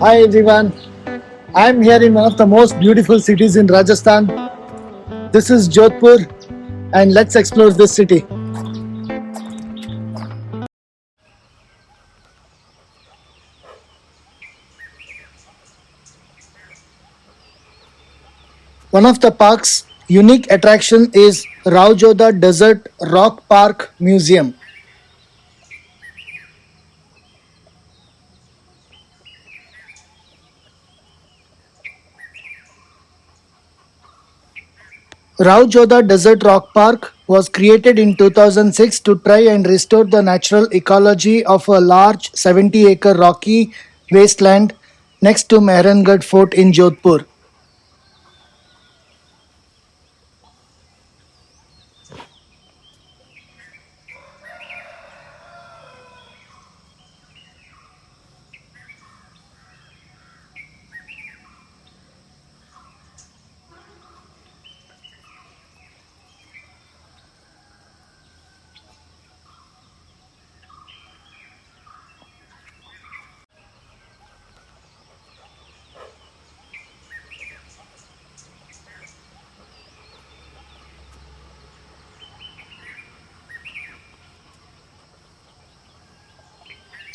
Hi everyone, I'm here in one of the most beautiful cities in Rajasthan. This is Jodhpur, and let's explore this city. One of the park's unique attraction is Rao Jodha Desert Rock Park Museum. Rao Jodha Desert Rock Park was created in 2006 to try and restore the natural ecology of a large 70-acre rocky wasteland next to Mehrangarh Fort in Jodhpur.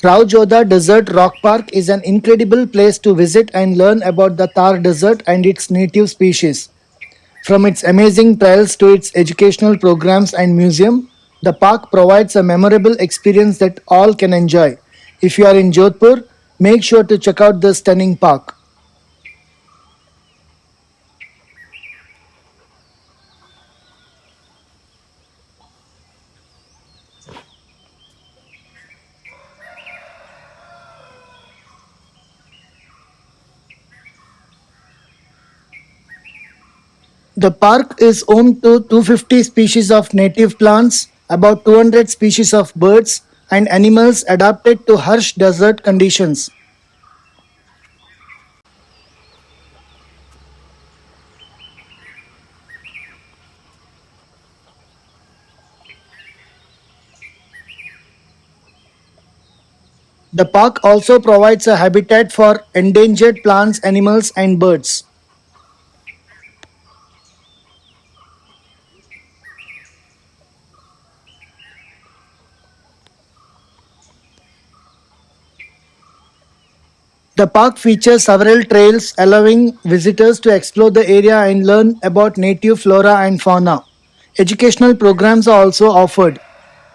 Rao Jodha Desert Rock Park is an incredible place to visit and learn about the Thar Desert and its native species. From its amazing trails to its educational programs and museum, the park provides a memorable experience that all can enjoy. If you are in Jodhpur, make sure to check out the stunning park. The park is home to 250 species of native plants, about 200 species of birds, and animals adapted to harsh desert conditions. The park also provides a habitat for endangered plants, animals, and birds. The park features several trails allowing visitors to explore the area and learn about native flora and fauna. Educational programs are also offered,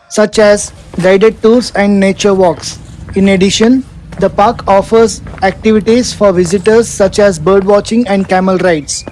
such as guided tours and nature walks. In addition, the park offers activities for visitors such as bird watching and camel rides.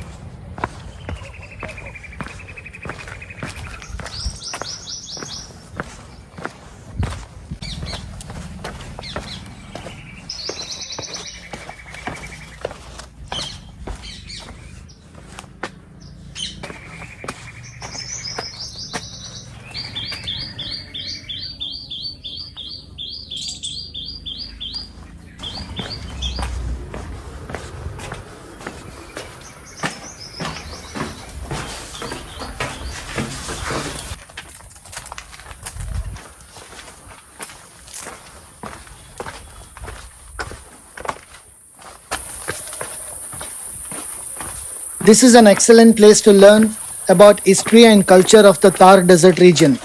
This is an excellent place to learn about history and culture of the Thar Desert region.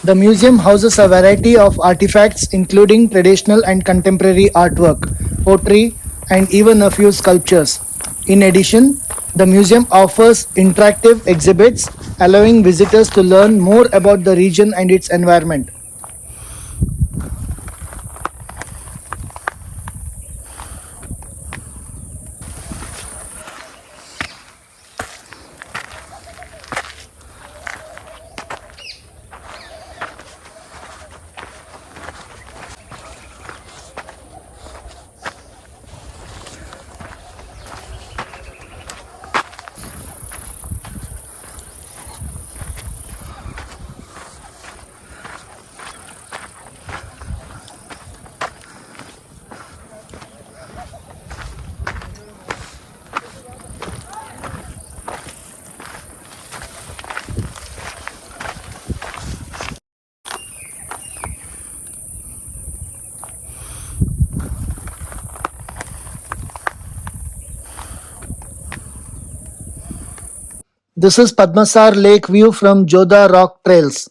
The museum houses a variety of artifacts including traditional and contemporary artwork, pottery, and even a few sculptures. In addition, the museum offers interactive exhibits allowing visitors to learn more about the region and its environment. This is Padmasar Lake view from Jodha Rock Trails.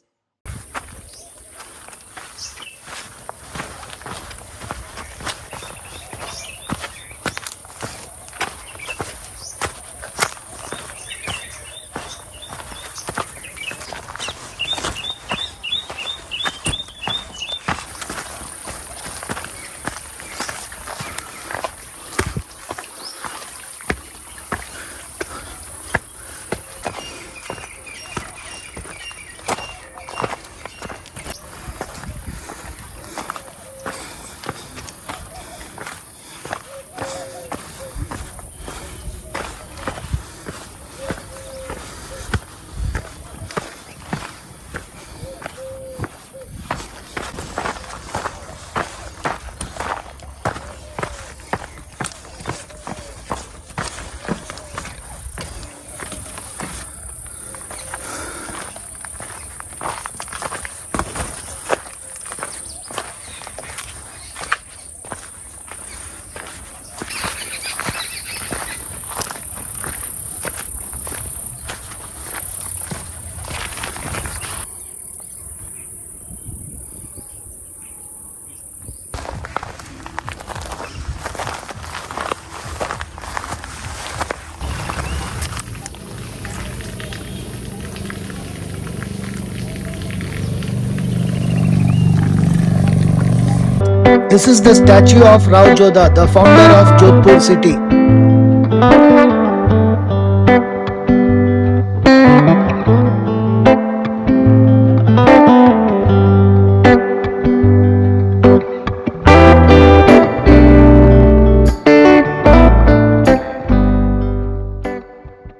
This is the statue of Rao Jodha, the founder of Jodhpur city.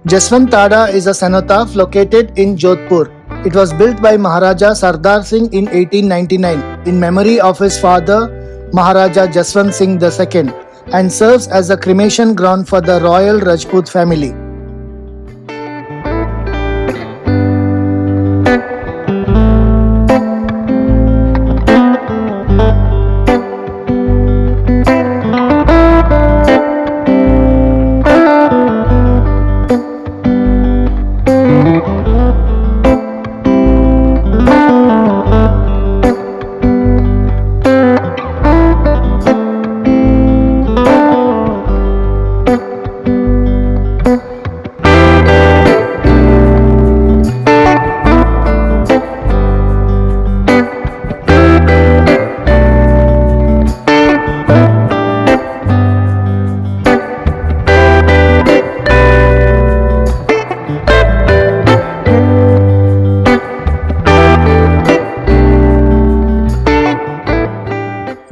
Jaswant Thada is a cenotaph located in Jodhpur. It was built by Maharaja Sardar Singh in 1899 in memory of his father Maharaja Jaswant Singh II and serves as a cremation ground for the royal Rajput family.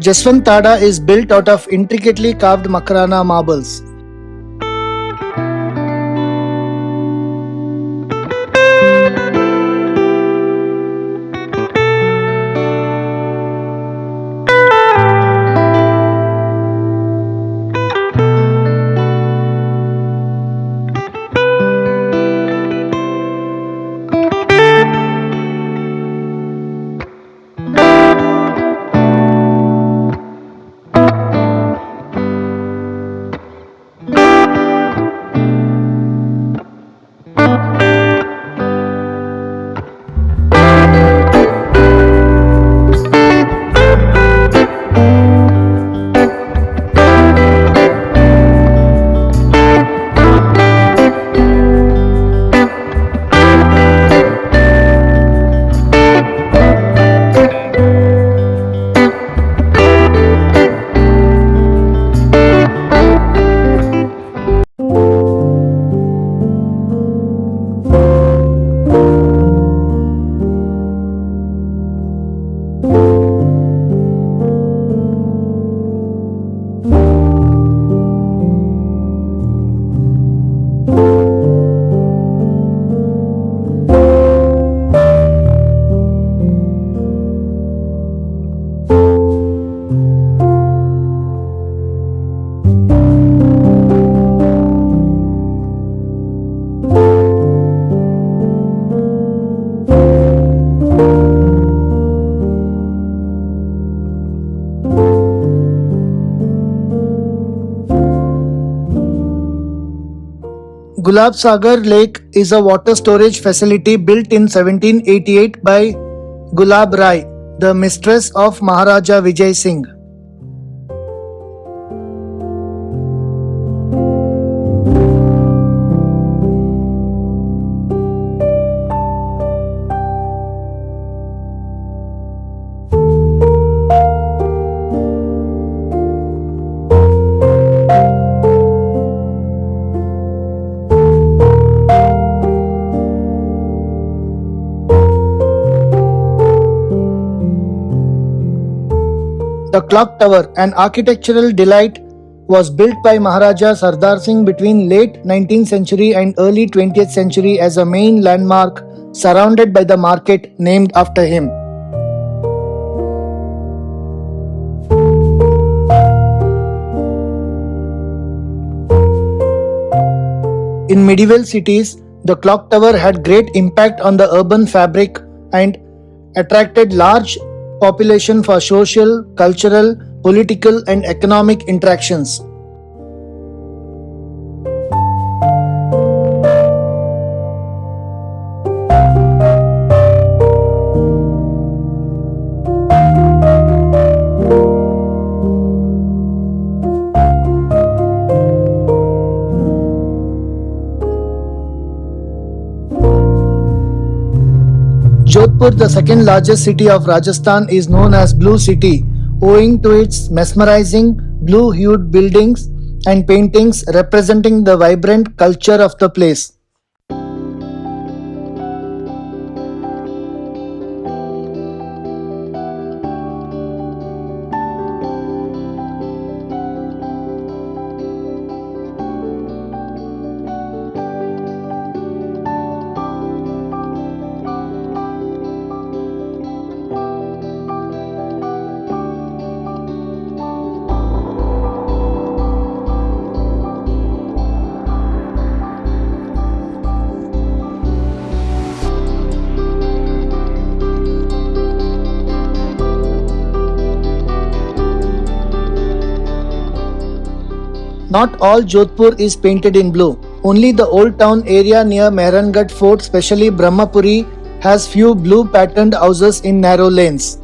Jaswant Thada is built out of intricately carved Makrana marbles. Gulab Sagar Lake is a water storage facility built in 1788 by Gulab Rai, the mistress of Maharaja Vijay Singh. The clock tower, an architectural delight, was built by Maharaja Sardar Singh between late 19th century and early 20th century as a main landmark surrounded by the market named after him. In medieval cities, the clock tower had great impact on the urban fabric and attracted large population for social, cultural, political and economic interactions. Jodhpur, the second largest city of Rajasthan, is known as Blue City, owing to its mesmerizing blue-hued buildings and paintings representing the vibrant culture of the place. Not all Jodhpur is painted in blue. Only the old town area near Mehrangarh Fort, especially Brahmapuri, has few blue patterned houses in narrow lanes.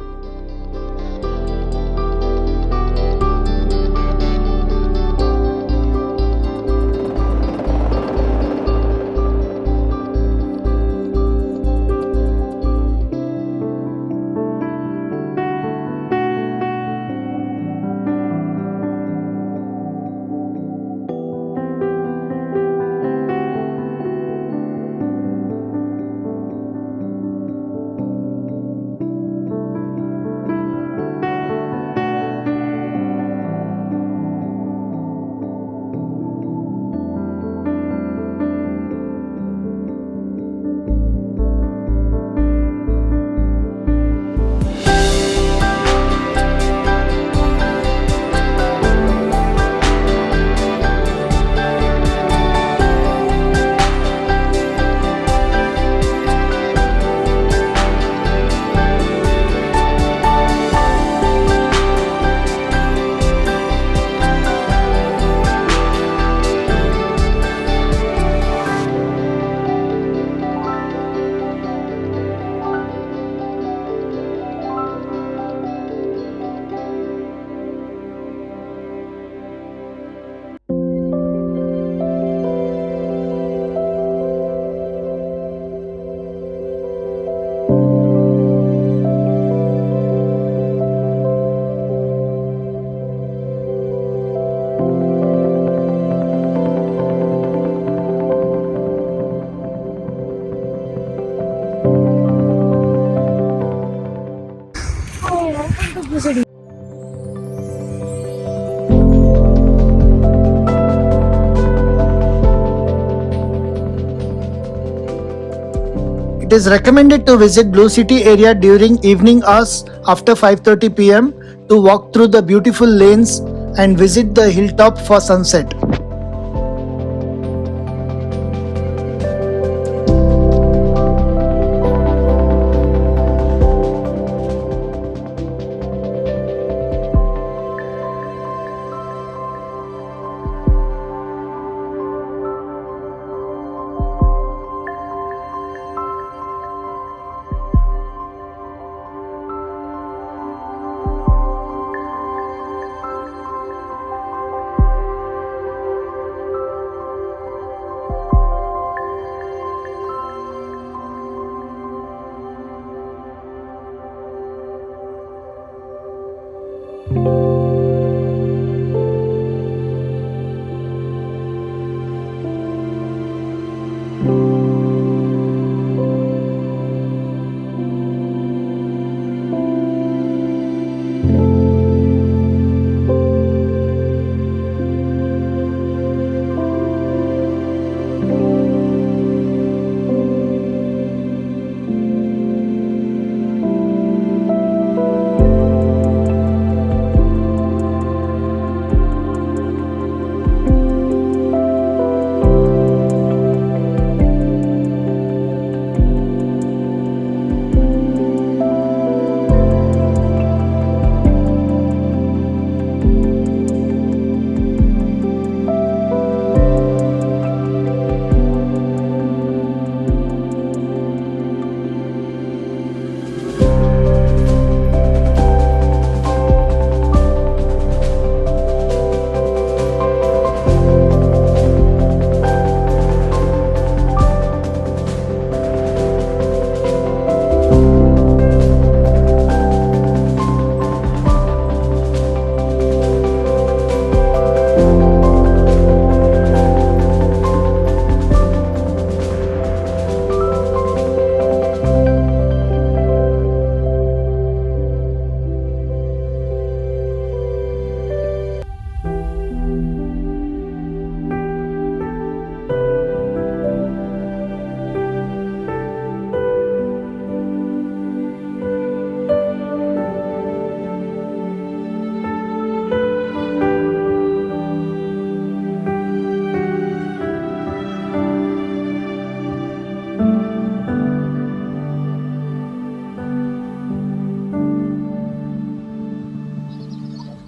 It is recommended to visit Blue City area during evening hours after 5:30 pm to walk through the beautiful lanes and visit the hilltop for sunset.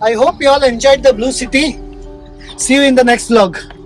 I hope you all enjoyed the Blue City. See you in the next vlog.